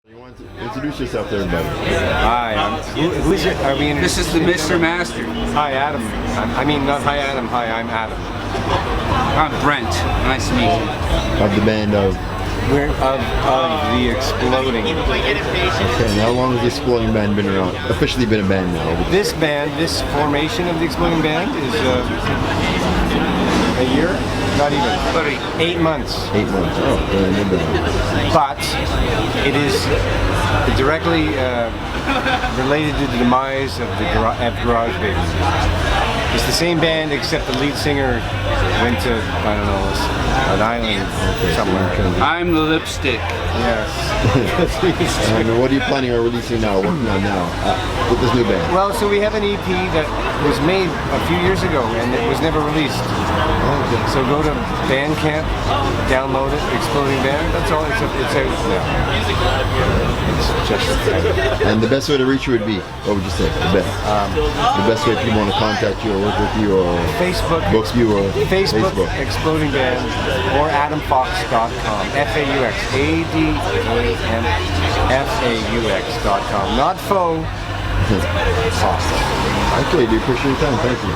You want to introduce yourself to everybody? Hi, who is it? Are we This is the Mr. Master. Hi, Adam. I mean, not hi, Adam. Hi, I'm Adam. I'm Brent. Nice to meet you. Of the band of... We're of the Exploding. Okay, and how long has the Exploding Band been around? Officially been a band now? This band, this formation of the Exploding Band is a year? Not even. 8 months. 8 months. Oh, new band. But it is directly related to the demise of the Garage Band. It's the same band except the lead singer went to, I don't know, an island somewhere. I'm the lipstick. Yes. And what are you planning on releasing now, working on now, with this new band? Well, so we have an EP that was made a few years ago and it was never released. Okay. So go to Bandcamp, download it, Exploding Band. That's all. It's out now. It's just. And the best way to reach you would be, what would you say? The best way if people want to contact you or work with you or Facebook, book you or Facebook, Exploding Band, or AdamFaux.com. FAUX. ADAMFAUX.com. Not faux. Okay, do appreciate your time. Thank you.